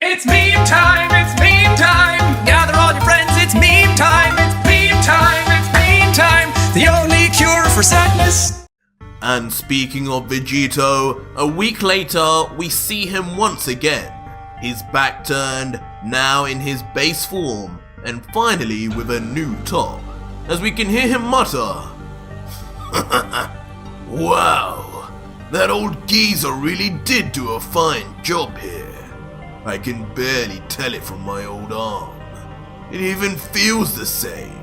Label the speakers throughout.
Speaker 1: It's meme time, it's meme time. Gather all your friends, it's meme time. It's meme time, it's meme time. The only cure for sadness.
Speaker 2: And speaking of Vegito, a week later, we see him once again. His back turned, now in his base form, and finally with a new top, as we can hear him mutter, "Wow, that old geezer really did do a fine job here. I can barely tell it from my old arm. It even feels the same."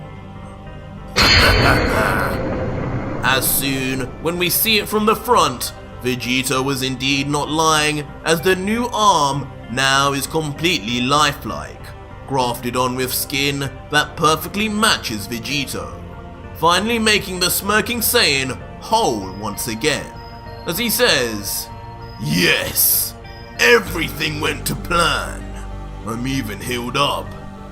Speaker 2: As soon, when we see it from the front, Vegito was indeed not lying, as the new arm now is completely lifelike, grafted on with skin that perfectly matches Vegito, finally making the smirking Saiyan whole once again, as he says, "Yes, everything went to plan. I'm even healed up,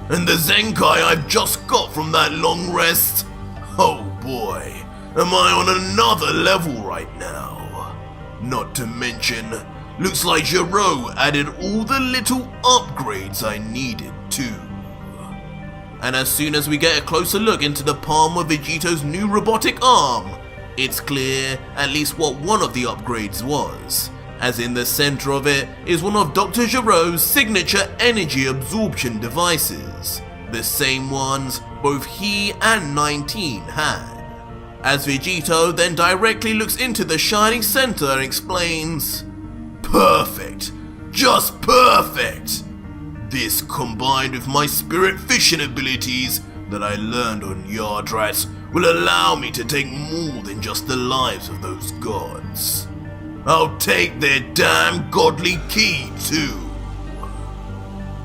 Speaker 2: and the Zenkai I've just got from that long rest, oh boy, am I on another level right now. Not to mention, looks like Giro added all the little upgrades I needed too." And as soon as we get a closer look into the palm of Vegito's new robotic arm, it's clear at least what one of the upgrades was, as in the center of it is one of Dr. Giro's signature energy absorption devices, the same ones both he and 19 had. As Vegito then directly looks into the shining center and explains, "Perfect, just perfect. This combined with my spirit fission abilities that I learned on Yardrat will allow me to take more than just the lives of those gods. I'll take their damn godly key too."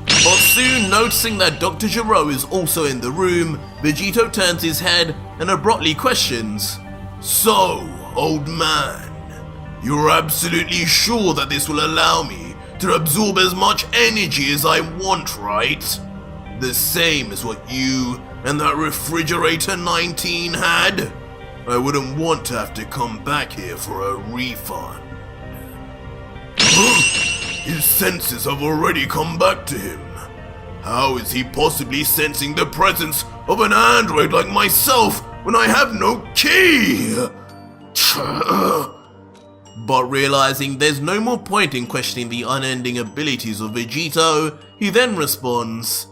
Speaker 2: But soon noticing that Dr. Giro is also in the room, Vegito turns his head and abruptly questions, "So, old man, you're absolutely sure that this will allow me to absorb as much energy as I want, right? The same as what you and that refrigerator 19 had? I wouldn't want to have to come back here for a refund." His senses have already come back to him. How is he possibly sensing the presence of an android like myself when I have no key? But realizing there's no more point in questioning the unending abilities of Vegito, he then responds,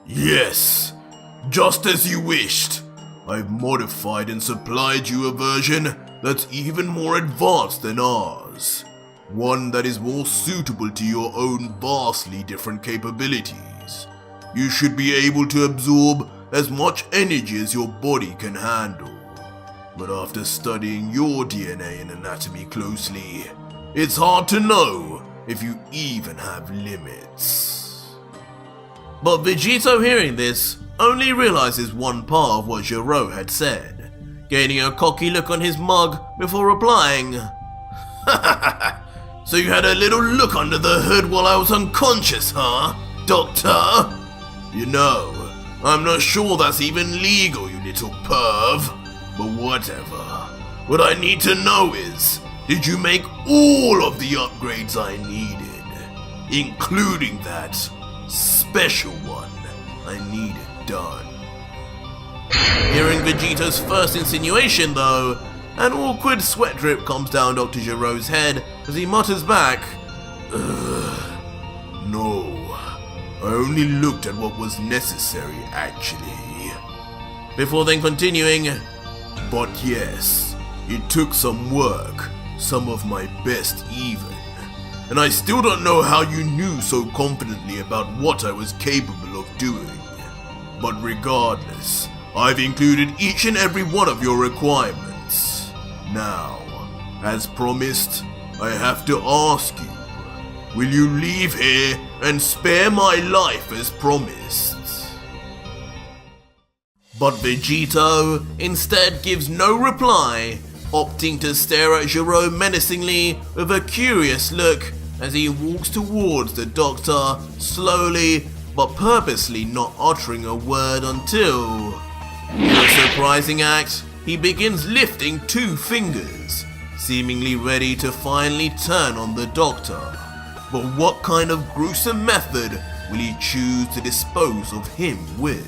Speaker 2: "Yes, just as you wished. I've modified and supplied you a version that's even more advanced than ours. One that is more suitable to your own vastly different capabilities. You should be able to absorb as much energy as your body can handle. But after studying your DNA and anatomy closely, it's hard to know if you even have limits." But Vegito, hearing this, only realizes one part of what Giro had said, gaining a cocky look on his mug before replying, "So you had a little look under the hood while I was unconscious, huh, Doctor? You know, I'm not sure that's even legal, you little perv. But whatever. What I need to know is, did you make all of the upgrades I needed? Including that special one I needed done?" Hearing Vegito's first insinuation though, an awkward sweat drip comes down Dr. Giro's head as he mutters back, "No. I only looked at what was necessary, actually." Before then continuing, "But yes, it took some work, some of my best even. And I still don't know how you knew so confidently about what I was capable of doing. But regardless, I've included each and every one of your requirements. Now, as promised, I have to ask you, will you leave here and spare my life as promised?" But Vegito instead gives no reply, opting to stare at Giro menacingly with a curious look as he walks towards the doctor, slowly but purposely not uttering a word until, in a surprising act, he begins lifting 2 fingers, seemingly ready to finally turn on the doctor. But what kind of gruesome method will he choose to dispose of him with?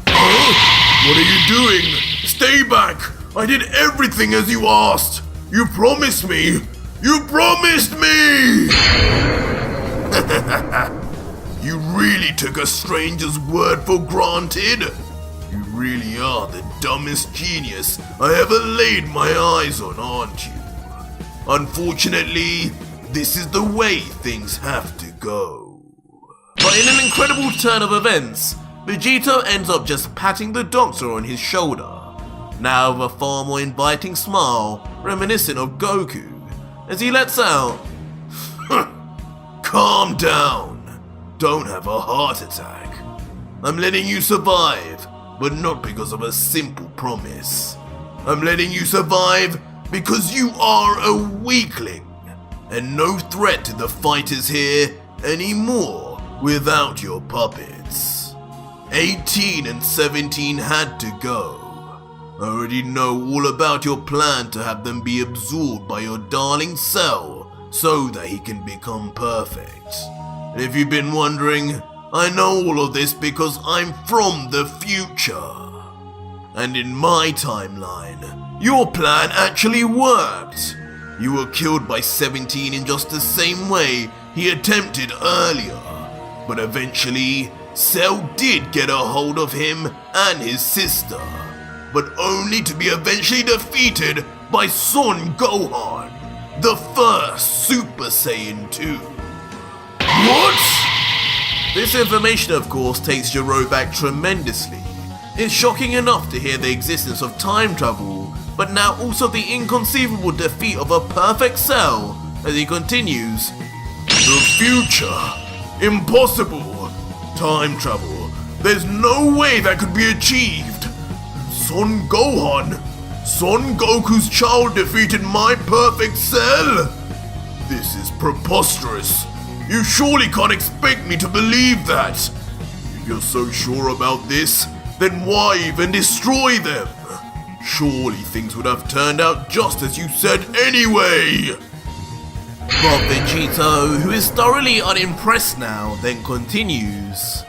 Speaker 3: What are you doing? Stay back! I did everything as you asked! You promised me! You promised me! You really took a stranger's word for granted? You really are the dumbest genius I ever laid my eyes on, aren't you? Unfortunately, this is the way things have to go.
Speaker 2: But in an incredible turn of events, Vegito ends up just patting the doctor on his shoulder, now with a far more inviting smile reminiscent of Goku, as he lets out,
Speaker 3: Calm down. Don't have a heart attack. I'm letting you survive, but not because of a simple promise. I'm letting you survive because you are a weakling, and no threat to the fighters here anymore without your puppets. 18 and 17 had to go. I already know all about your plan to have them be absorbed by your darling cell so that he can become perfect. And if you've been wondering, I know all of this because I'm from the future. And in my timeline, your plan actually worked. You were killed by 17 in just the same way he attempted earlier. But eventually, Cell did get a hold of him and his sister, but only to be eventually defeated by Son Gohan, the first Super Saiyan 2. What?
Speaker 2: This information of course takes Gero back tremendously. It's shocking enough to hear the existence of time travel, but now also the inconceivable defeat of a perfect Cell, as he continues,
Speaker 3: The future? Impossible! Time travel? There's no way that could be achieved! Son Gohan? Son Goku's child defeated my perfect Cell? This is preposterous. You surely can't expect me to believe that. If you're so sure about this, then why even destroy them? Surely things would have turned out just as you said anyway.
Speaker 2: But Vegito, who is thoroughly unimpressed now, then continues,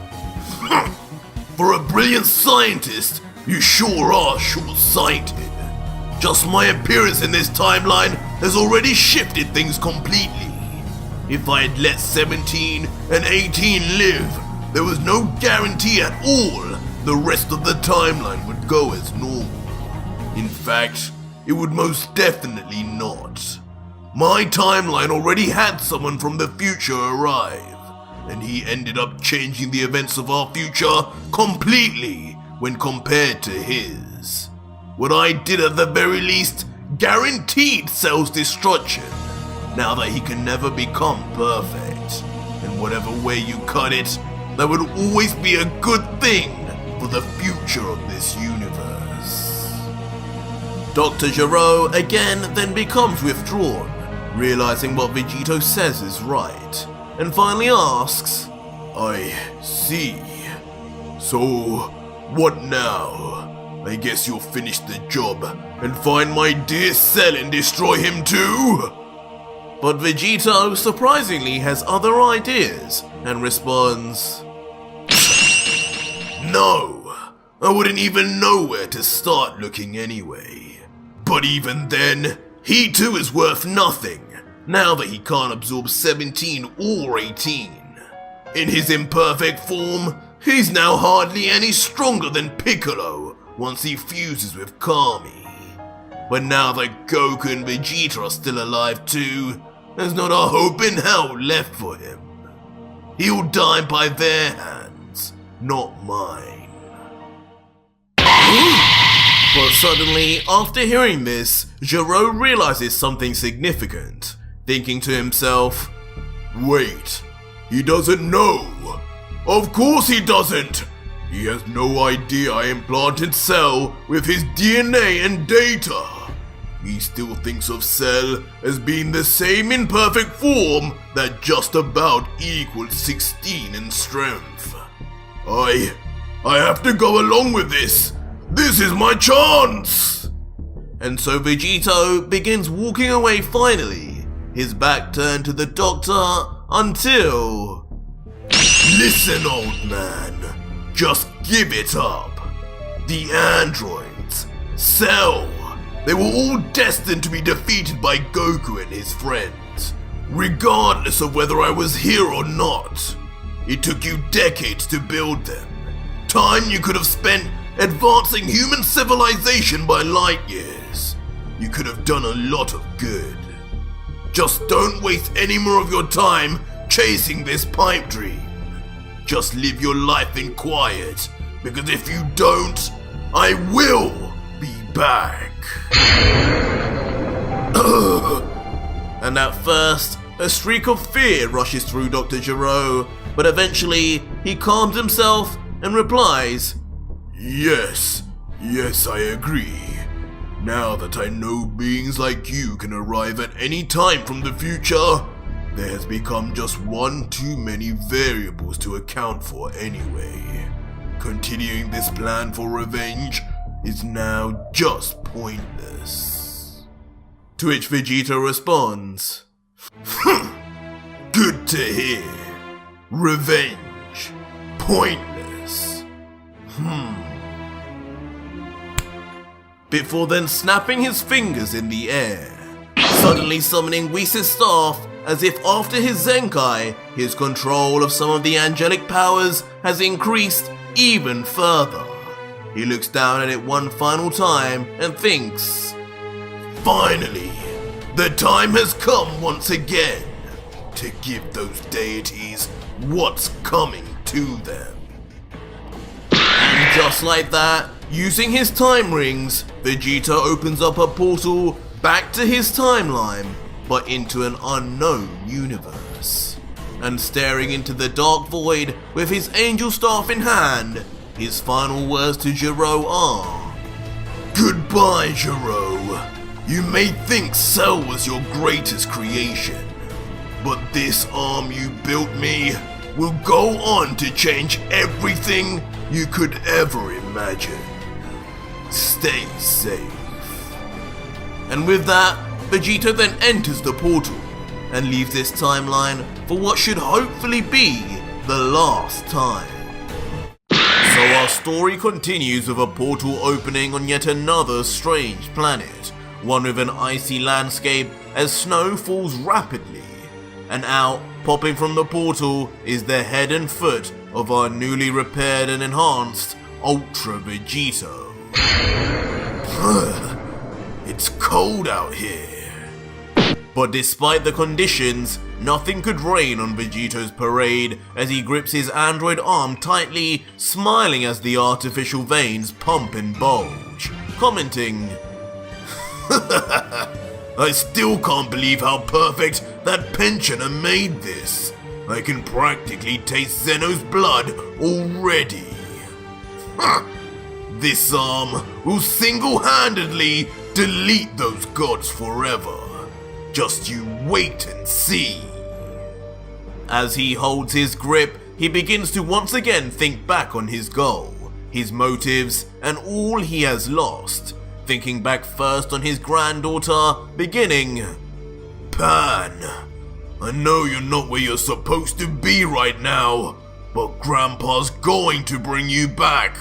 Speaker 3: For a brilliant scientist, you sure are short-sighted. Just my appearance in this timeline has already shifted things completely. If I had let 17 and 18 live, there was no guarantee at all the rest of the timeline would go as normal. In fact, it would most definitely not. My timeline already had someone from the future arrive, and he ended up changing the events of our future completely when compared to his. What I did at the very least guaranteed Cell's destruction, now that he can never become perfect. And whatever way you cut it, that would always be a good thing for the future of this universe.
Speaker 2: Dr. Gero again then becomes withdrawn, realizing what Vegito says is right, and finally asks,
Speaker 3: I see. So, what now? I guess you'll finish the job and find my dear Cell and destroy him too?
Speaker 2: But Vegito surprisingly has other ideas and responds,
Speaker 3: No, I wouldn't even know where to start looking anyway. But even then, he too is worth nothing, now that he can't absorb 17 or 18. In his imperfect form, he's now hardly any stronger than Piccolo once he fuses with Kami. But now that Goku and Vegeta are still alive too, there's not a hope in hell left for him. He'll die by their hands, not mine.
Speaker 2: But suddenly, after hearing this, Gero realizes something significant, thinking to himself,
Speaker 3: Wait, he doesn't know. Of course he doesn't. He has no idea I implanted Cell with his DNA and data. He still thinks of Cell as being the same imperfect form that just about equals 16 in strength. I have to go along with this. This is my chance!
Speaker 2: And so Vegito begins walking away finally, his back turned to the doctor until...
Speaker 3: Listen, old man. Just give it up. The androids, Cell, they were all destined to be defeated by Goku and his friends, regardless of whether I was here or not. It took you decades to build them. Time you could have spent advancing human civilization by light years. You could have done a lot of good. Just don't waste any more of your time chasing this pipe dream. Just live your life in quiet, because if you don't, I will be back.
Speaker 2: And at first, a streak of fear rushes through Dr. Gero, but eventually he calms himself and replies,
Speaker 3: Yes, I agree. Now that I know beings like you can arrive at any time from the future, there has become just one too many variables to account for anyway. Continuing this plan for revenge is now just pointless.
Speaker 2: To which Vegito responds,
Speaker 3: Good to hear. Revenge. Pointless.
Speaker 2: Before then snapping his fingers in the air, suddenly summoning Whis' staff as if after his Zenkai, his control of some of the angelic powers has increased even further. He looks down at it one final time and thinks,
Speaker 3: Finally, the time has come once again to give those deities what's coming to them.
Speaker 2: And just like that, using his time rings, Vegeta opens up a portal back to his timeline, but into an unknown universe. And staring into the dark void with his angel staff in hand, his final words to Gero are,
Speaker 3: Goodbye, Gero. You may think Cell was your greatest creation, but this arm you built me will go on to change everything you could ever imagine. Stay safe.
Speaker 2: And with that, Vegito then enters the portal and leaves this timeline for what should hopefully be the last time. So our story continues with a portal opening on yet another strange planet, one with an icy landscape as snow falls rapidly. And out, popping from the portal, is the head and foot of our newly repaired and enhanced Ultra Vegito.
Speaker 3: It's cold out here.
Speaker 2: But despite the conditions, nothing could rain on Vegito's parade as he grips his android arm tightly, smiling as the artificial veins pump and bulge, commenting,
Speaker 3: I still can't believe how perfect that pensioner made this. I can practically taste Zeno's blood already. This arm will single-handedly delete those gods forever. Just you wait and see.
Speaker 2: As he holds his grip, he begins to once again think back on his goal, his motives, and all he has lost. Thinking back first on his granddaughter, beginning,
Speaker 3: Pan, I know you're not where you're supposed to be right now, but Grandpa's going to bring you back,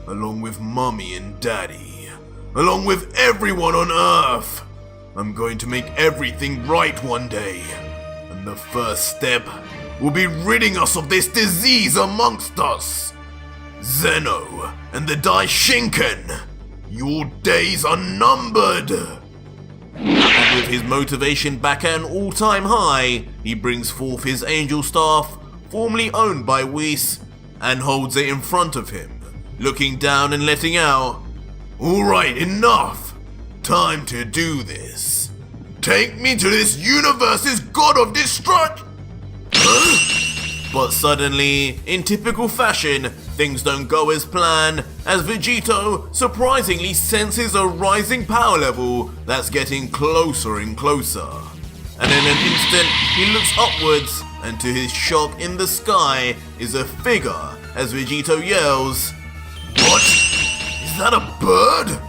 Speaker 3: along with Mommy and Daddy, along with everyone on Earth. I'm going to make everything right one day, and the first step will be ridding us of this disease amongst us. Zeno and the Daishinken, your days are numbered.
Speaker 2: And with his motivation back at an all-time high, he brings forth his angel staff, formerly owned by Whis, and holds it in front of him, looking down and letting out,
Speaker 3: Alright, enough. Time to do this. Take me to this universe's god of destruction.
Speaker 2: But suddenly, in typical fashion, things don't go as planned, as Vegito surprisingly senses a rising power level that's getting closer and closer. And in an instant, he looks upwards, and to his shock, in the sky is a figure as Vegito yells,
Speaker 3: What? Is that a bird?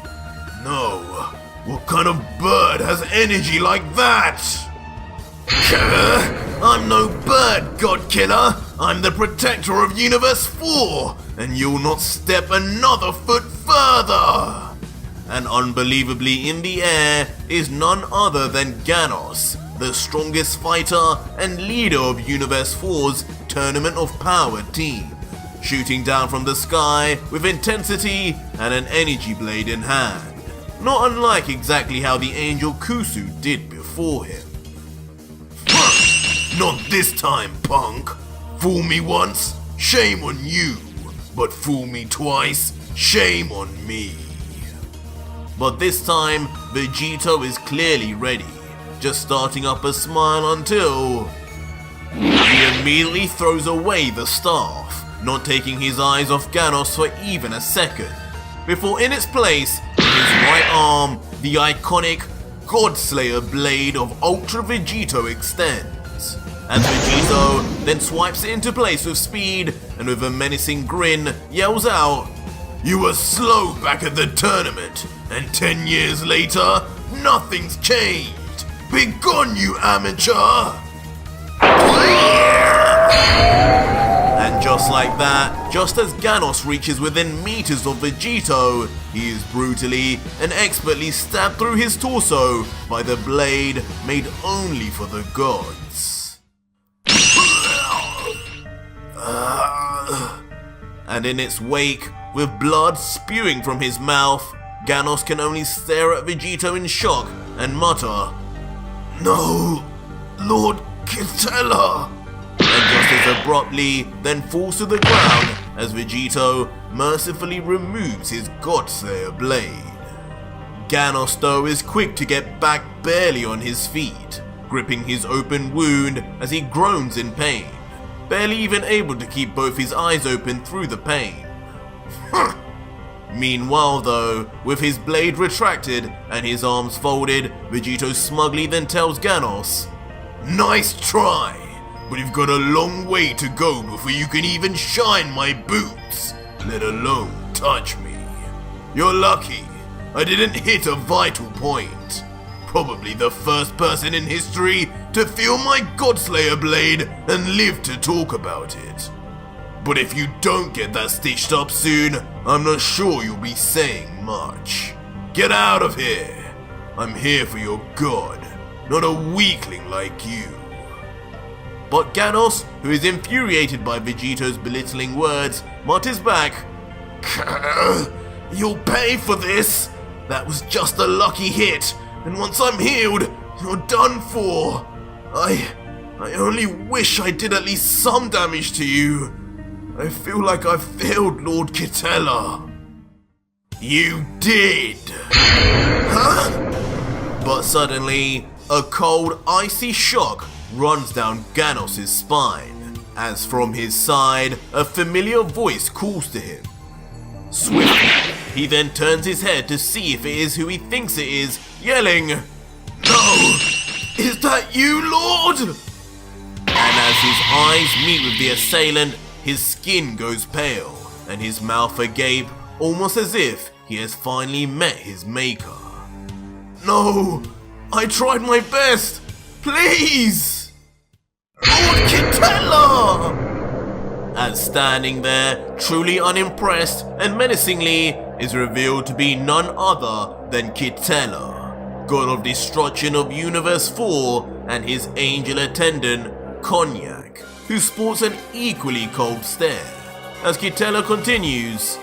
Speaker 3: No. What kind of bird has energy like that? I'm no bird, God Killer. I'm the protector of Universe 4, and you'll not step another foot further.
Speaker 2: And unbelievably in the air is none other than Ganos, the strongest fighter and leader of Universe 4's Tournament of Power team, shooting down from the sky with intensity and an energy blade in hand, not unlike exactly how the angel Kusu did before him.
Speaker 3: Not this time, punk. Fool me once, shame on you. But fool me twice, shame on me.
Speaker 2: But this time, Vegito is clearly ready, just starting up a smile until he immediately throws away the staff, not taking his eyes off Ganos for even a second, before in its place, in his right arm, the iconic Godslayer blade of Ultra Vegito extends. As Vegito then swipes it into place with speed and with a menacing grin yells out,
Speaker 3: You were slow back at the tournament, and 10 years later, nothing's changed. Begone, you amateur!
Speaker 2: And just like that, just as Ganos reaches within meters of Vegito, he is brutally and expertly stabbed through his torso by the blade made only for the gods. And in its wake, with blood spewing from his mouth, Ganos can only stare at Vegito in shock and mutter,
Speaker 3: No, Lord Kitella!
Speaker 2: And just as abruptly then falls to the ground as Vegito mercifully removes his Godslayer blade. Ganos though is quick to get back barely on his feet, gripping his open wound as he groans in pain, barely even able to keep both his eyes open through the pain. Meanwhile though, with his blade retracted and his arms folded, Vegito smugly then tells Ganos,
Speaker 3: Nice try, but you've got a long way to go before you can even shine my boots, let alone touch me. You're lucky, I didn't hit a vital point. Probably the first person in history to feel my Godslayer blade and live to talk about it. But if you don't get that stitched up soon, I'm not sure you'll be saying much. Get out of here! I'm here for your god, not a weakling like you.
Speaker 2: But Ganos, who is infuriated by Vegito's belittling words, mutters back,
Speaker 3: You'll pay for this! That was just a lucky hit, and once I'm healed, you're done for. I only wish I did at least some damage to you. I feel like I failed Lord Kitella. You did! Huh?
Speaker 2: But suddenly, a cold, icy shock runs down Ganos' spine, as from his side, a familiar voice calls to him. Swiftly, he then turns his head to see if it is who he thinks it is, yelling,
Speaker 3: No! Is that you, Lord?
Speaker 2: And as his eyes meet with the assailant, his skin goes pale, and his mouth agape, almost as if he has finally met his maker.
Speaker 3: No! I tried my best! Please! Lord Kitella!
Speaker 2: As standing there, truly unimpressed and menacingly, is revealed to be none other than Kitella, god of destruction of Universe 4, and his angel attendant, Cognac, who sports an equally cold stare. As Kitella continues,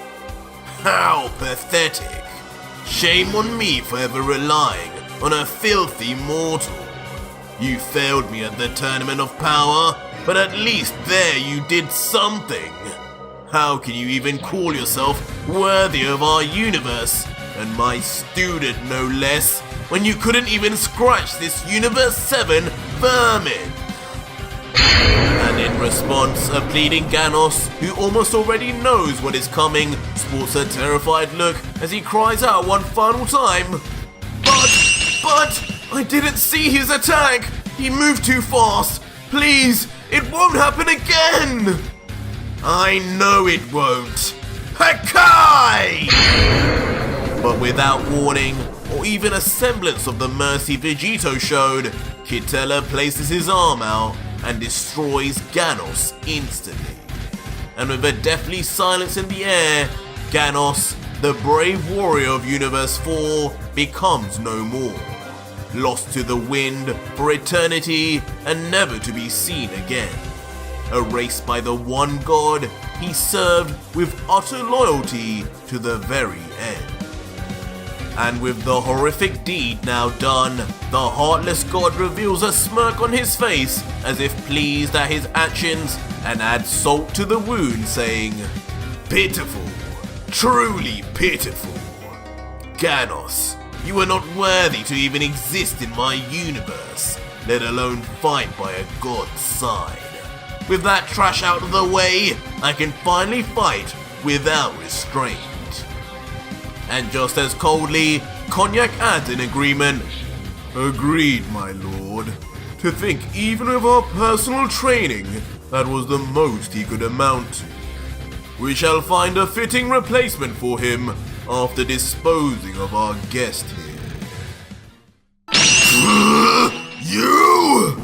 Speaker 3: How pathetic! Shame on me for ever relying on a filthy mortal. You failed me at the Tournament of Power, but at least there you did something. How can you even call yourself worthy of our universe, and my student no less, when you couldn't even scratch this Universe 7 vermin? And in response, a pleading Ganos, who almost already knows what is coming, sports a terrified look as he cries out one final time, But, I didn't see his attack! He moved too fast! Please, it won't happen again! I know it won't! Hakai!
Speaker 2: But without warning, or before even a semblance of the mercy Vegito showed, Kitella places his arm out and destroys Ganos instantly. And with a deathly silence in the air, Ganos, the brave warrior of Universe 4, becomes no more, lost to the wind for eternity and never to be seen again. Erased by the one god he served with utter loyalty to the very end. And with the horrific deed now done, the heartless god reveals a smirk on his face as if pleased at his actions and adds salt to the wound, saying,
Speaker 3: Pitiful, truly pitiful. Ganos, you are not worthy to even exist in my universe, let alone fight by a god's side. With that trash out of the way, I can finally fight without restraint. And just as coldly, Cognac adds in agreement,
Speaker 4: Agreed, my lord. To think even with our personal training, that was the most he could amount to. We shall find a fitting replacement for him after disposing of our guest here.
Speaker 3: You!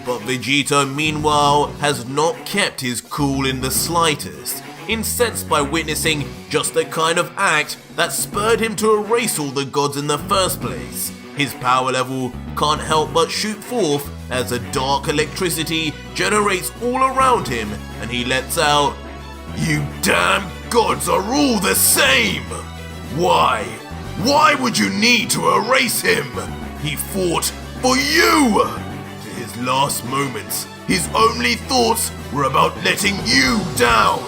Speaker 2: But Vegito, meanwhile, has not kept his cool in the slightest, incensed by witnessing just the kind of act that spurred him to erase all the gods in the first place. His power level can't help but shoot forth as a dark electricity generates all around him, and he lets out,
Speaker 3: You damn gods are all the same! Why? Why would you need to erase him? He fought for you! To his last moments, his only thoughts were about letting you down.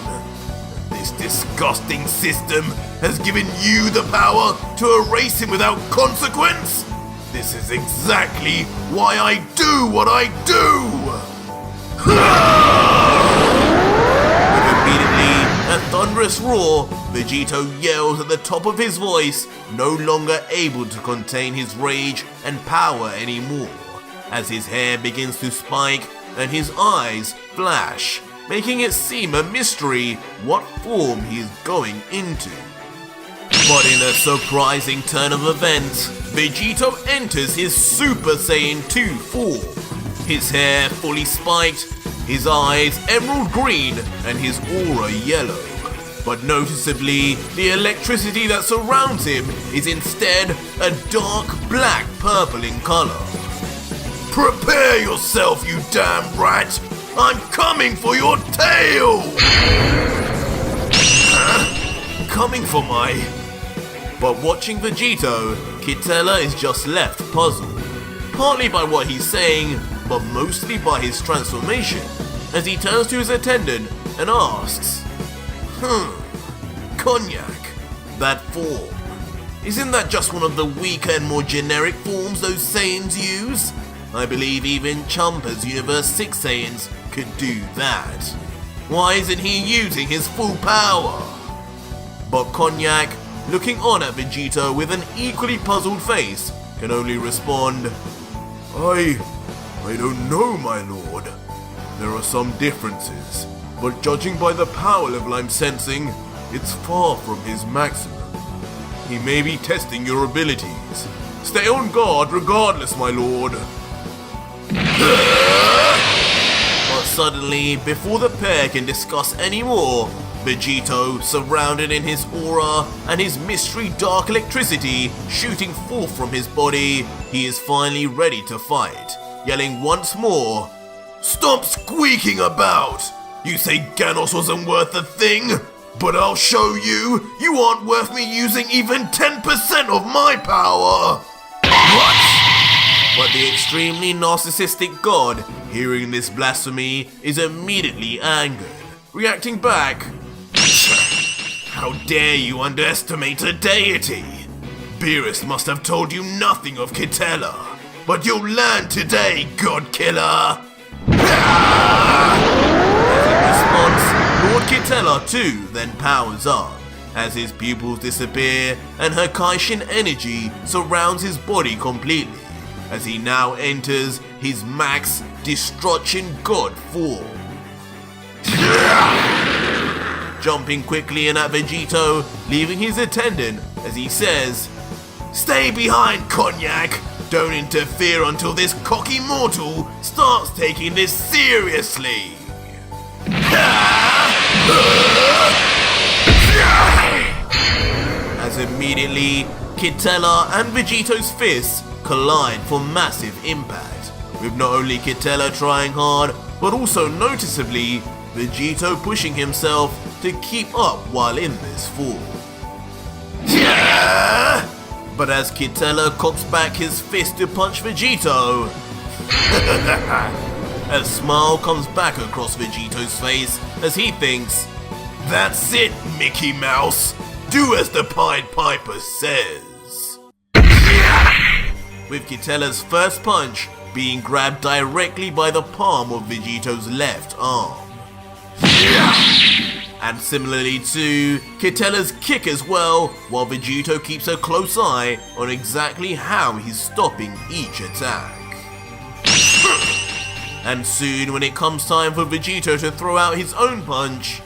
Speaker 3: This disgusting system has given you the power to erase him without consequence? This is exactly why I do what I do!
Speaker 2: With immediately a thunderous roar, Vegito yells at the top of his voice, no longer able to contain his rage and power anymore, as his hair begins to spike and his eyes flash, making it seem a mystery what form he is going into. But in a surprising turn of events, Vegito enters his Super Saiyan 2 form. His hair fully spiked, his eyes emerald green, and his aura yellow. But noticeably, the electricity that surrounds him is instead a dark black purple in color.
Speaker 3: Prepare yourself, you damn rat! I'm coming for your tail! Huh? Coming for my...
Speaker 2: But watching Vegito, Kitella is just left puzzled, partly by what he's saying, but mostly by his transformation, as he turns to his attendant and asks,
Speaker 3: Cognac,
Speaker 2: that form, isn't that just one of the weaker and more generic forms those Saiyans use? I believe even Champa's Universe 6 Saiyans could do that. Why isn't he using his full power? But Cognac, looking on at Vegito with an equally puzzled face, can only respond,
Speaker 4: I don't know, my lord. There are some differences, but judging by the power level I'm sensing, it's far from his maximum. He may be testing your abilities. Stay on guard regardless, my lord.
Speaker 2: But suddenly, before the pair can discuss any more, Vegito, surrounded in his aura and his mystery dark electricity shooting forth from his body, he is finally ready to fight, yelling once more,
Speaker 3: Stop squeaking about! You say Ganos wasn't worth a thing? But I'll show you, you aren't worth me using even 10% of my power! What?
Speaker 2: But the extremely narcissistic god, hearing this blasphemy, is immediately angered, reacting back,
Speaker 3: How dare you underestimate a deity? Beerus must have told you nothing of Kitella, but you'll learn today, God Killer!
Speaker 2: As in response, Lord Kitella too then powers up, as his pupils disappear and her Kaishin energy surrounds his body completely, as he now enters his max Destruction God form. Jumping quickly in at Vegito, leaving his attendant as he says,
Speaker 3: Stay behind, Cognac! Don't interfere until this cocky mortal starts taking this seriously!
Speaker 2: As immediately, Kitella and Vegito's fists collide for massive impact, with not only Kitella trying hard, but also noticeably Vegito pushing himself to keep up while in this fall. But as Kitella cocks back his fist to punch Vegito, a smile comes back across Vegito's face as he thinks,
Speaker 3: That's it, Mickey Mouse! Do as the Pied Piper says!
Speaker 2: with Kitella's first punch being grabbed directly by the palm of Vegito's left arm. And similarly to Kitella's kick as well, while Vegito keeps a close eye on exactly how he's stopping each attack. And soon when it comes time for Vegito to throw out his own punch,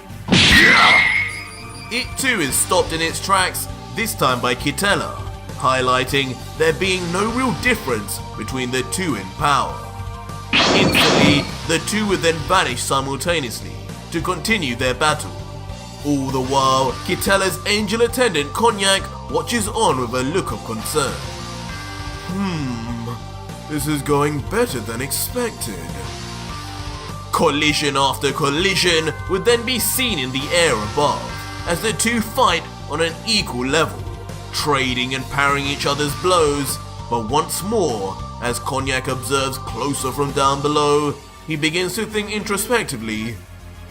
Speaker 2: it too is stopped in its tracks, this time by Kitella, highlighting there being no real difference between the two in power. Instantly, the two would then vanish simultaneously to continue their battle. All the while, Kitella's angel attendant Cognac watches on with a look of concern.
Speaker 4: This is going better than expected.
Speaker 2: Collision after collision would then be seen in the air above, as the two fight on an equal level, trading and parrying each other's blows, but once more, as Cognac observes closer from down below, he begins to think introspectively,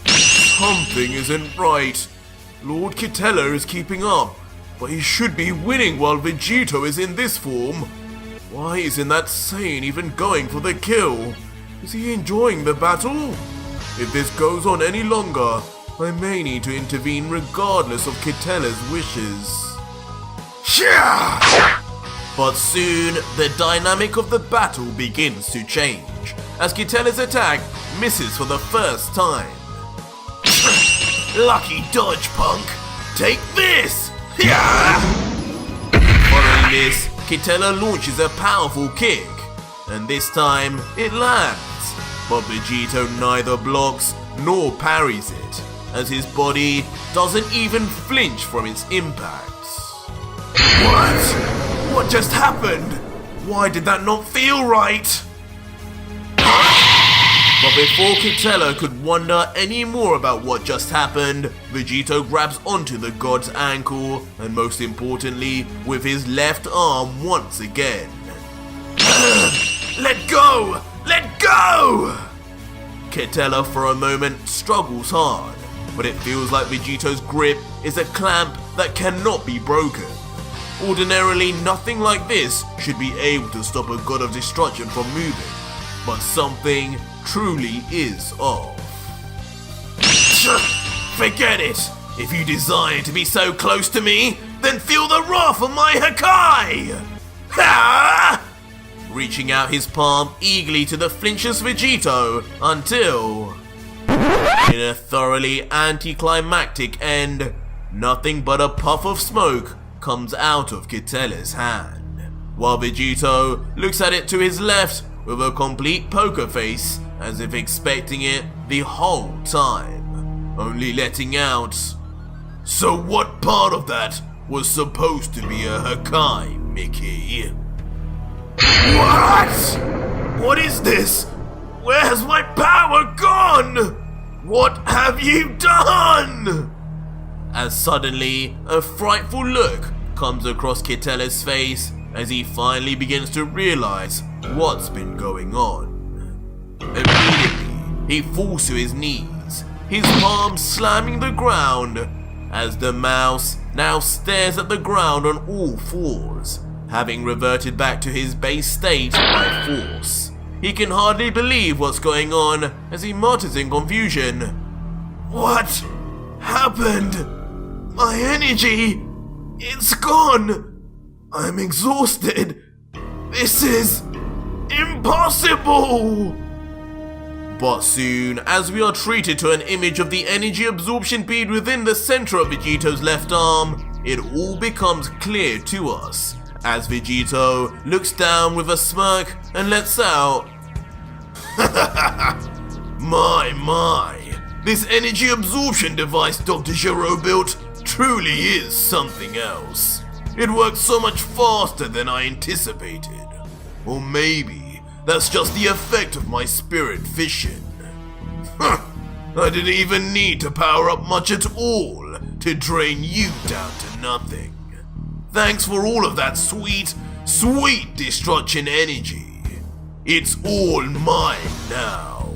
Speaker 4: Something isn't right. Lord Kitella is keeping up, but he should be winning while Vegito is in this form. Why isn't that Sane even going for the kill? Is he enjoying the battle? If this goes on any longer, I may need to intervene regardless of Kitella's wishes.
Speaker 2: But soon, the dynamic of the battle begins to change, as Kitella's attack misses for the first time.
Speaker 3: Lucky dodge, punk! Take this!
Speaker 2: Following this, Kitella launches a powerful kick, and this time it lands, but Vegito neither blocks nor parries it, as his body doesn't even flinch from its impacts.
Speaker 3: What? What just happened? Why did that not feel right?
Speaker 2: But before Kitella could wonder any more about what just happened, Vegito grabs onto the god's ankle, and most importantly, with his left arm once again.
Speaker 3: Let go! Let go!
Speaker 2: Kitella for a moment struggles hard, but it feels like Vegito's grip is a clamp that cannot be broken. Ordinarily, nothing like this should be able to stop a god of destruction from moving, but something truly is off.
Speaker 3: Forget it! If you desire to be so close to me, then feel the wrath of my Hakai! Ha!
Speaker 2: Reaching out his palm eagerly to the flinchless Vegito until, in a thoroughly anticlimactic end, nothing but a puff of smoke comes out of Kitella's hand, while Vegito looks at it to his left with a complete poker face, as if expecting it the whole time, only letting out,
Speaker 3: So what part of that was supposed to be a Hakai, Mickey? What? What is this? Where has my power gone? What have you done?
Speaker 2: as suddenly a frightful look comes across Kitella's face as he finally begins to realize what's been going on. Immediately, he falls to his knees, his palms slamming the ground, as the mouse now stares at the ground on all fours, having reverted back to his base state by force. He can hardly believe what's going on as he mutters in confusion.
Speaker 3: What happened? My energy, it's gone. I'm exhausted. This is impossible.
Speaker 2: But soon, as we are treated to an image of the energy absorption bead within the center of Vegito's left arm, it all becomes clear to us, as Vegito looks down with a smirk and lets out,
Speaker 3: My, this energy absorption device Dr. Giro built truly is something else. It works so much faster than I anticipated. Or maybe that's just the effect of my spirit fission. I didn't even need to power up much at all to drain you down to nothing. Thanks for all of that sweet, sweet destruction energy. It's all mine now.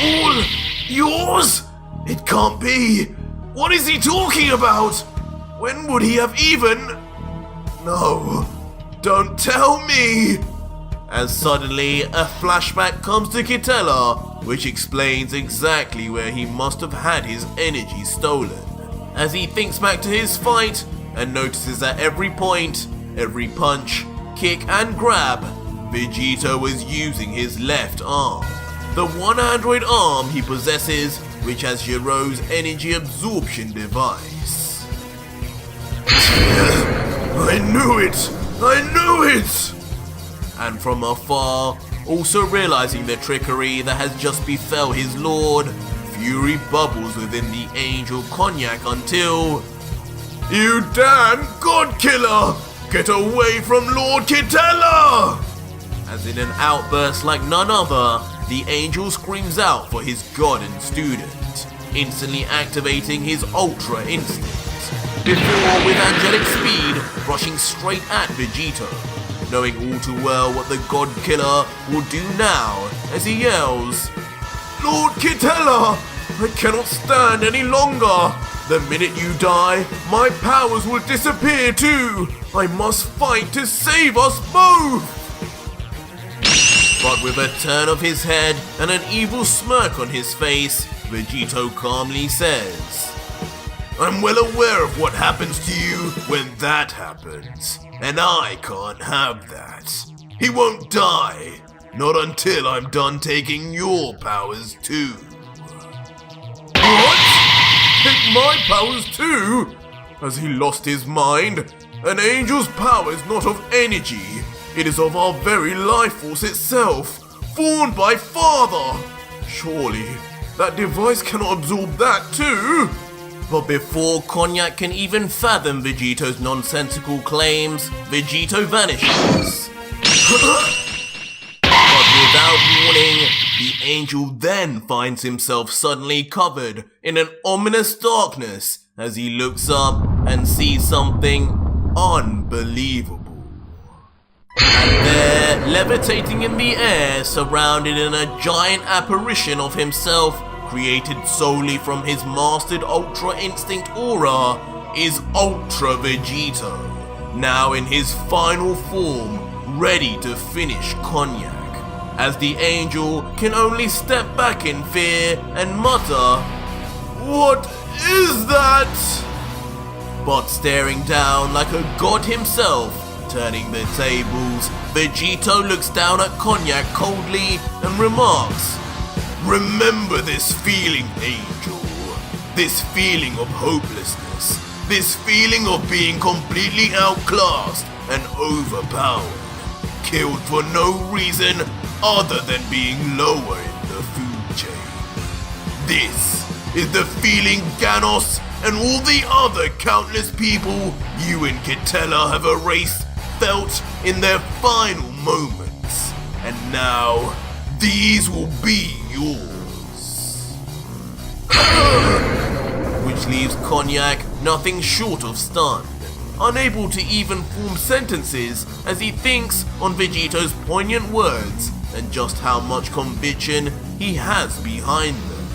Speaker 3: All yours? It can't be. What is he talking about? When would he have even... No, don't tell me.
Speaker 2: as suddenly a flashback comes to Kitella, which explains exactly where he must have had his energy stolen. As he thinks back to his fight and notices at every point, every punch, kick and grab, Vegito was using his left arm. The one android arm he possesses, which has Giro's energy absorption device.
Speaker 3: I knew it! I knew it!
Speaker 2: And from afar, also realizing the trickery that has just befell his lord, fury bubbles within the angel Cognac until...
Speaker 3: You damn God killer! Get away from Lord Kitella!
Speaker 2: As in an outburst like none other, the angel screams out for his god and student, instantly activating his ultra instinct, before with angelic speed rushing straight at Vegito, knowing all too well what the god killer will do now as he yells,
Speaker 3: Lord Kitella! I cannot stand any longer! The minute you die, my powers will disappear too! I must fight to save us both!
Speaker 2: But with a turn of his head and an evil smirk on his face, Vegito calmly says,
Speaker 3: I'm well aware of what happens to you when that happens, and I can't have that. He won't die, not until I'm done taking your powers too.
Speaker 4: What? Take my powers too? Has he lost his mind? An angel's power is not of energy. It is of our very life force itself, formed by Father. Surely, that device cannot absorb that too.
Speaker 2: But before Cognac can even fathom Vegito's nonsensical claims, Vegito vanishes. But without warning, the angel then finds himself suddenly covered in an ominous darkness as he looks up and sees something unbelievable. And there, levitating in the air, surrounded in a giant apparition of himself, created solely from his mastered Ultra Instinct aura, is Ultra Vegito, now in his final form, ready to finish Cognac, as the angel can only step back in fear and mutter,
Speaker 4: What is that?
Speaker 2: But staring down like a god himself, turning the tables, Vegito looks down at Cognac coldly and remarks,
Speaker 3: Remember this feeling, Angel. This feeling of hopelessness. This feeling of being completely outclassed and overpowered. Killed for no reason other than being lower in the food chain. This is the feeling Ganos and all the other countless people you and Kitella have erased felt in their final moments. And now, these will be yours.
Speaker 2: which leaves Cognac nothing short of stunned, unable to even form sentences as he thinks on Vegito's poignant words and just how much conviction he has behind them.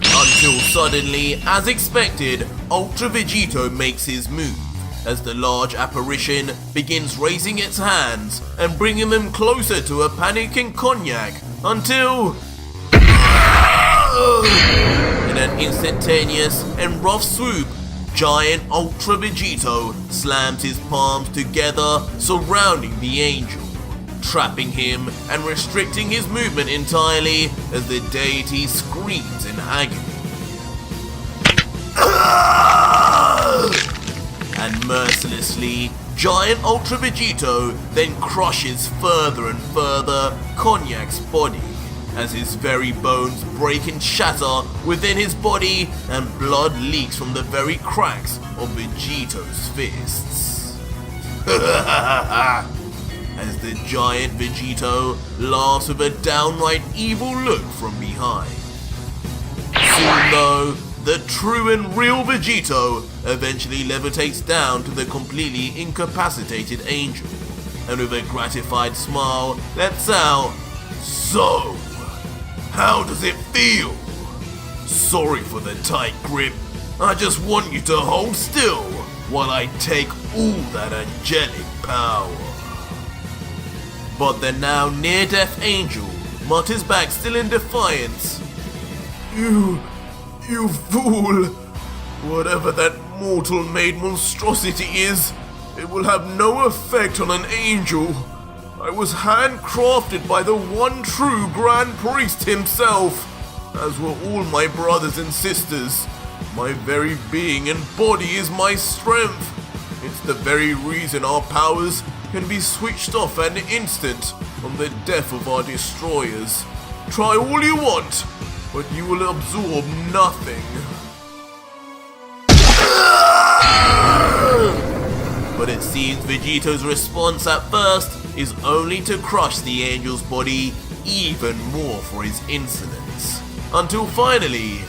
Speaker 2: Until suddenly, as expected, Ultra Vegito makes his move, as the large apparition begins raising its hands and bringing them closer to a panicking Cognac until... In an instantaneous and rough swoop, giant Ultra Vegito slams his palms together surrounding the angel, trapping him and restricting his movement entirely as the deity screams in agony. and mercilessly, giant Ultra Vegito then crushes further and further Cognac's body, as his very bones break and shatter within his body and blood leaks from the very cracks of Vegito's fists. As the giant Vegito laughs with a downright evil look from behind. Soon though, the true and real Vegito eventually levitates down to the completely incapacitated angel, and with a gratified smile lets out,
Speaker 3: So, how does it feel? Sorry for the tight grip. I just want you to hold still while I take all that angelic power.
Speaker 2: But the now near-death angel mutters back still in defiance.
Speaker 3: You fool! Whatever that mortal-made monstrosity is, it will have no effect on an angel. I was handcrafted by the one true Grand Priest himself, as were all my brothers and sisters. My very being and body is my strength. It's the very reason our powers can be switched off at an instant on the death of our destroyers. Try all you want, but you will absorb nothing.
Speaker 2: But it seems Vegito's response at first is only to crush the angel's body even more for his insolence. Until finally,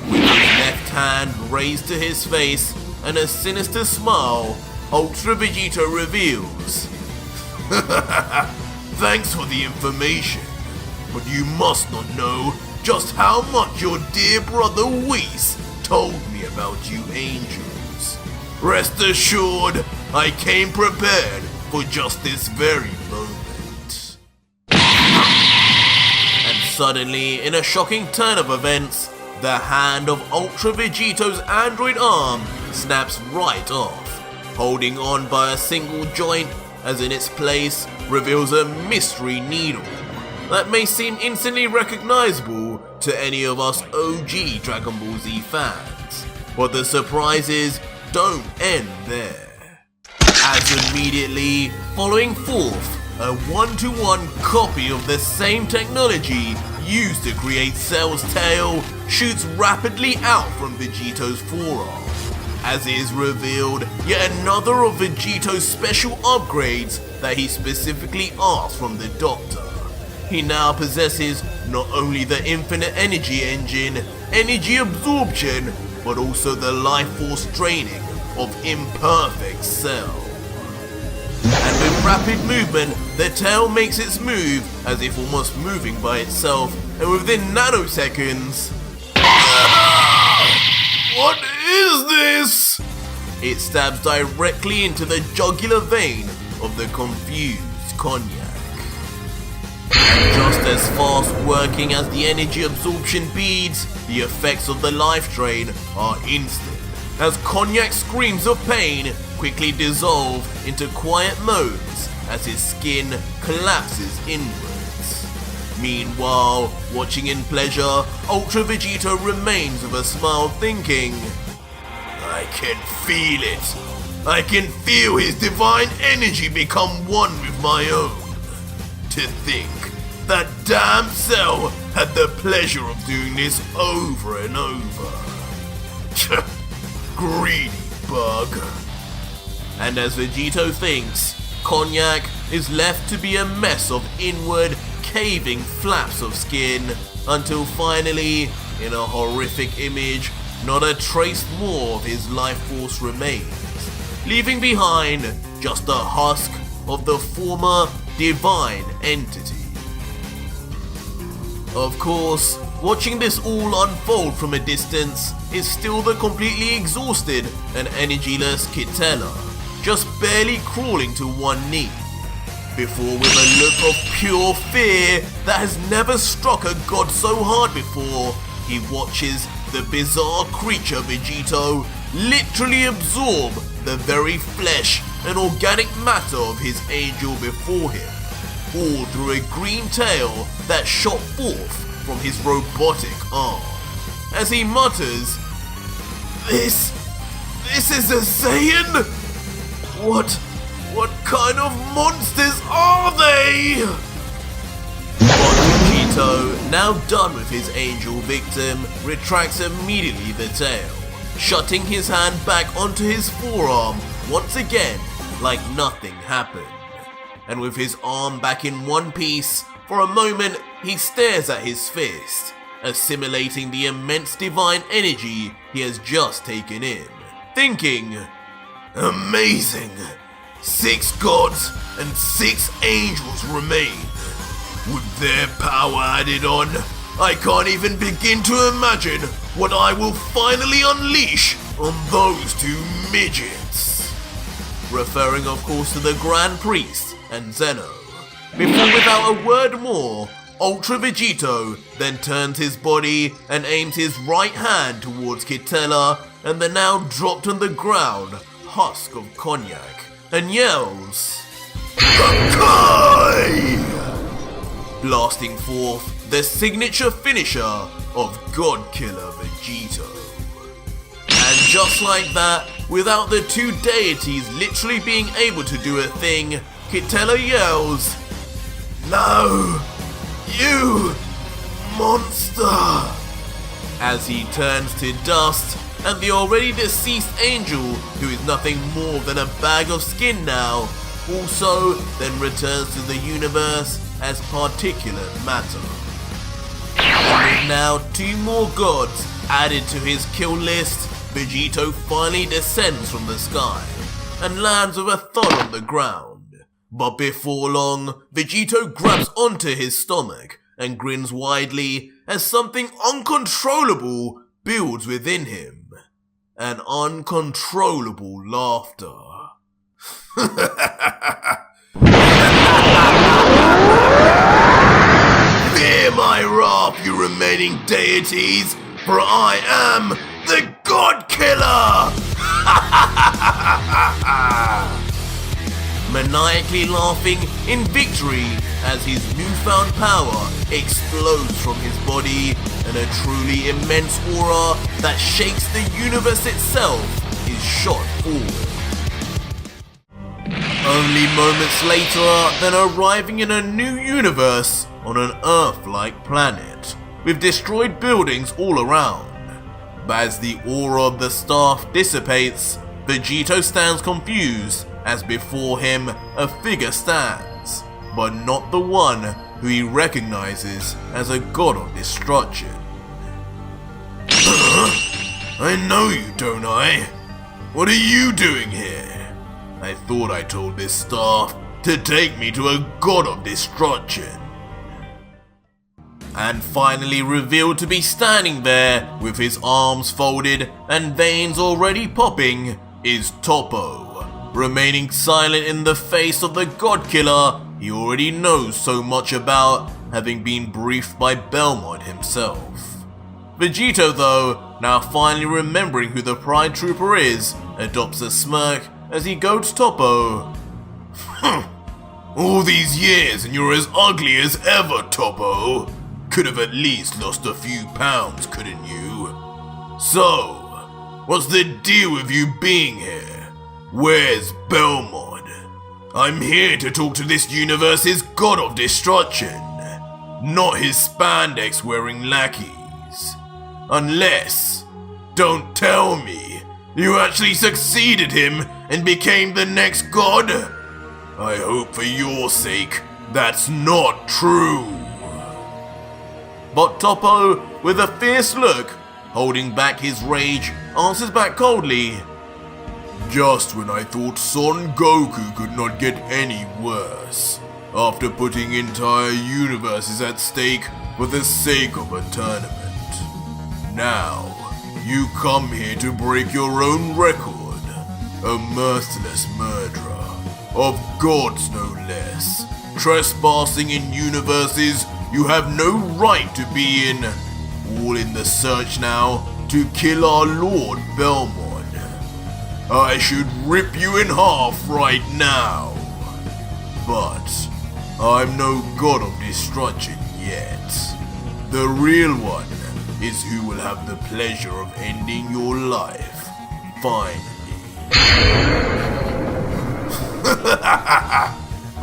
Speaker 2: with his left hand raised to his face and a sinister smile, Ultra Vegito reveals,
Speaker 3: Thanks for the information, but you must not know just how much your dear brother Whis told me about you angels. Rest assured, I came prepared for just this very moment.
Speaker 2: and suddenly, in a shocking turn of events, the hand of Ultra Vegito's android arm snaps right off, holding on by a single joint, as in its place reveals a mystery needle that may seem instantly recognizable to any of us OG Dragon Ball Z fans. But the surprises don't end there, as immediately following forth a one-to-one copy of the same technology used to create Cell's tail shoots rapidly out from Vegito's forearm, as is revealed yet another of Vegito's special upgrades that he specifically asked from the Doctor. He now possesses not only the infinite energy engine, energy absorption, but also the life force draining of imperfect Cell. And with rapid movement, the tail makes its move as if almost moving by itself, and within nanoseconds,
Speaker 3: What is this?
Speaker 2: it stabs directly into the jugular vein of the confused Cognac. And just as fast working as the energy absorption beads, the effects of the life drain are instant, as Cognac's screams of pain quickly dissolve into quiet moans as his skin collapses inwards. Meanwhile, watching in pleasure, Ultra Vegito remains with a smile thinking,
Speaker 3: I can feel it. I can feel his divine energy become one with my own. To think that damn Cell had the pleasure of doing this over and over. Greedy bug.
Speaker 2: And as Vegito thinks, Cognac is left to be a mess of inward, caving flaps of skin, until finally, in a horrific image, not a trace more of his life force remains, leaving behind just a husk of the former divine entity. Of course, watching this all unfold from a distance is still the completely exhausted and energyless Kitella, just barely crawling to one knee, before with a look of pure fear that has never struck a god so hard before, he watches the bizarre creature Vegito literally absorb the very flesh and organic matter of his angel before him, all through a green tail that shot forth from his robotic arm. As he mutters, This is a Saiyan?
Speaker 3: What kind of monsters are they?
Speaker 2: But Vegito, now done with his angel victim, retracts immediately the tail, shutting his hand back onto his forearm once again like nothing happened. And with his arm back in one piece, for a moment he stares at his fist, assimilating the immense divine energy he has just taken in, thinking,
Speaker 3: Amazing! 6 gods and 6 angels remain. With their power added on, I can't even begin to imagine what I will finally unleash on those 2 midgets.
Speaker 2: referring of course to the Grand Priest and Zeno. Before without a word more, Ultra Vegito then turns his body and aims his right hand towards Kitella and the now dropped on the ground husk of cognac and yells,
Speaker 3: Kai!
Speaker 2: blasting forth the signature finisher of God Killer Vegito. And just like that, without the 2 deities literally being able to do a thing, Kitella yells,
Speaker 3: No! You monster!
Speaker 2: as he turns to dust, and the already deceased angel, who is nothing more than a bag of skin now, also then returns to the universe as particulate matter. And with now 2 more gods added to his kill list, Vegito finally descends from the sky and lands with a thud on the ground. But before long, Vegito grabs onto his stomach and grins widely as something uncontrollable builds within him. An uncontrollable laughter.
Speaker 3: Fear my wrath, you remaining deities, for I am the God Killer!
Speaker 2: Maniacally laughing in victory as his newfound power explodes from his body and a truly immense aura that shakes the universe itself is shot forward. Only moments later than arriving in a new universe on an Earth-like planet with destroyed buildings all around. But as the aura of the staff dissipates, Vegito stands confused as before him a figure stands, but not the one who he recognizes as a god of destruction.
Speaker 3: I know you, don't I? What are you doing here? I thought I told this staff to take me to a god of destruction.
Speaker 2: And finally revealed to be standing there with his arms folded and veins already popping is Topo, remaining silent in the face of the god killer he already knows so much about, having been briefed by Belmont himself. Vegito though, now finally remembering who the Pride Trooper is, adopts a smirk as he goads Topo.
Speaker 3: All these years and you're as ugly as ever, Topo. Could have at least lost a few pounds, couldn't you? So, what's the deal with you being here? Where's Belmont? I'm here to talk to this universe's god of destruction, not his spandex wearing lackeys. Unless, don't tell me, you actually succeeded him and became the next god? I hope for your sake that's not true.
Speaker 2: But Topo, with a fierce look, holding back his rage, answers back coldly.
Speaker 3: Just when I thought Son Goku could not get any worse, after putting entire universes at stake for the sake of a tournament. Now, you come here to break your own record, a merciless murderer, of gods no less, trespassing in universes you have no right to be in, all in the search now to kill our Lord Belmont. I should rip you in half right now. But I'm no god of destruction yet. The real one is who will have the pleasure of ending your life, finally.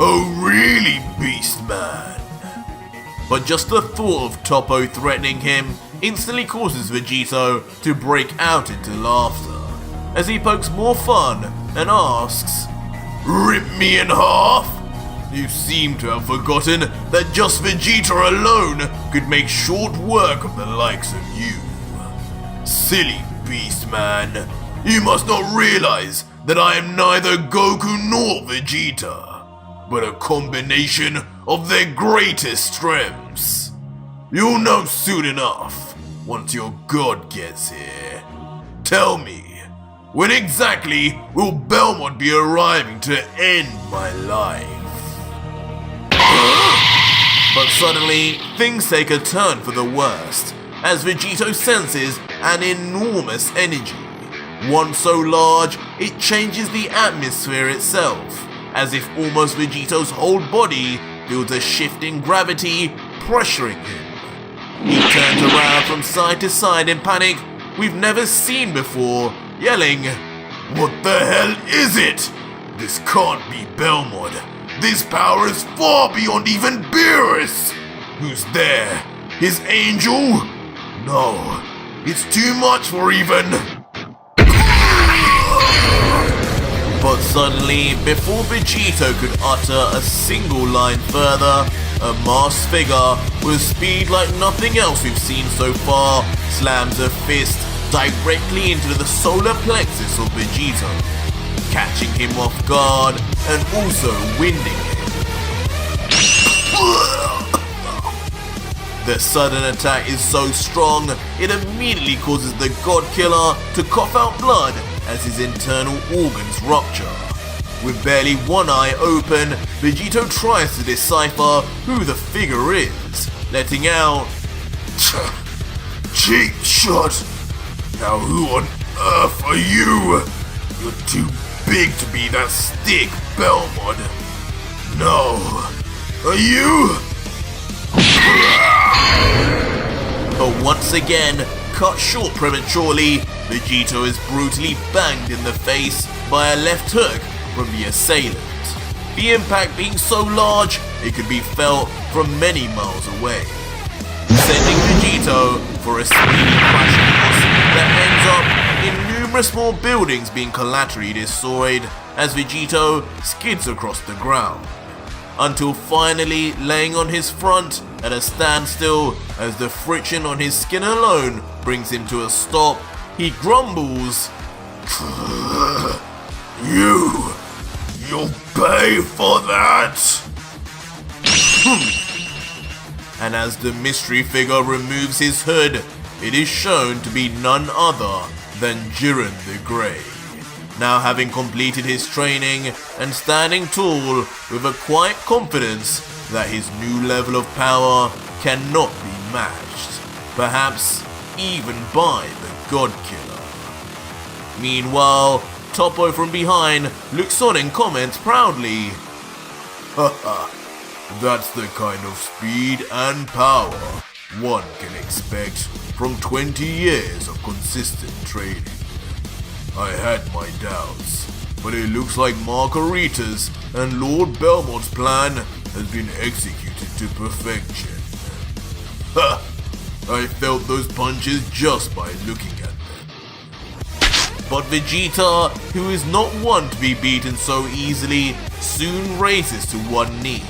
Speaker 3: Oh really, Beast Man?
Speaker 2: But just the thought of Toppo threatening him instantly causes Vegito to break out into laughter, as he pokes more fun and asks,
Speaker 3: Rip me in half? You seem to have forgotten that just Vegeta alone could make short work of the likes of you. Silly Beast Man, you must not realize that I am neither Goku nor Vegeta, but a combination of their greatest strengths. You'll know soon enough, once your god gets here. Tell me, when exactly will Belmont be arriving to end my life?
Speaker 2: but suddenly things take a turn for the worst, as Vegito senses an enormous energy. One so large, it changes the atmosphere itself, as if almost Vegito's whole body feels a shifting gravity pressuring him. He turns around from side to side in panic we've never seen before, yelling,
Speaker 3: What the hell is it? This can't be Belmont. This power is far beyond even Beerus. Who's there? His angel? No, it's too much for even...
Speaker 2: But suddenly, before Vegito could utter a single line further, a masked figure with speed like nothing else we've seen so far slams a fist directly into the solar plexus of Vegito, catching him off guard and also winding him. The sudden attack is so strong, it immediately causes the God Killer to cough out blood as his internal organs rupture. With barely one eye open, Vegito tries to decipher who the figure is, letting out,
Speaker 3: Cheap shot! Now who on earth are you? You're too big to be that stick, Belmont. No. Are you?
Speaker 2: But once again, cut short prematurely, Vegito is brutally banged in the face by a left hook from the assailant. The impact being so large, it could be felt from many miles away, sending Vegito for a speedy crashing course that ends up in numerous more buildings being collaterally destroyed as Vegito skids across the ground, until finally laying on his front at a standstill as the friction on his skin alone brings him to a stop. He grumbles,
Speaker 3: You'll pay for that!
Speaker 2: and as the mystery figure removes his hood, it is shown to be none other than Jiren the Grey, now having completed his training and standing tall with a quiet confidence that his new level of power cannot be matched, perhaps even by the God Killer. Meanwhile, Toppo from behind looks on and comments proudly,
Speaker 3: Haha, that's the kind of speed and power one can expect from 20 years of consistent training. I had my doubts, but it looks like Margarita's and Lord Belmont's plan has been executed to perfection. Ha! I felt those punches just by looking at them.
Speaker 2: but Vegeta, who is not one to be beaten so easily, soon raises to one knee.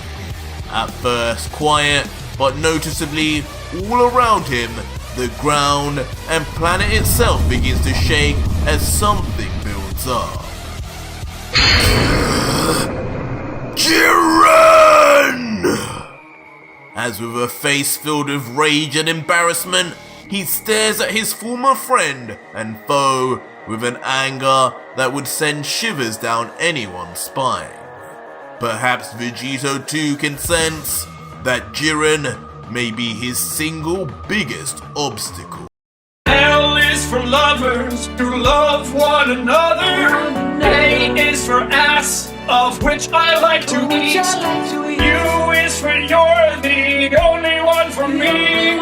Speaker 2: At first quiet, but noticeably all around him, the ground and planet itself begins to shake as something builds up.
Speaker 3: Jiren!
Speaker 2: As with a face filled with rage and embarrassment, he stares at his former friend and foe with an anger that would send shivers down anyone's spine. Perhaps Vegito too can sense that Jiren may be his single biggest obstacle.
Speaker 1: L is for lovers who love one another. A is for ass, of which I like to eat. U is for you're the only one for me.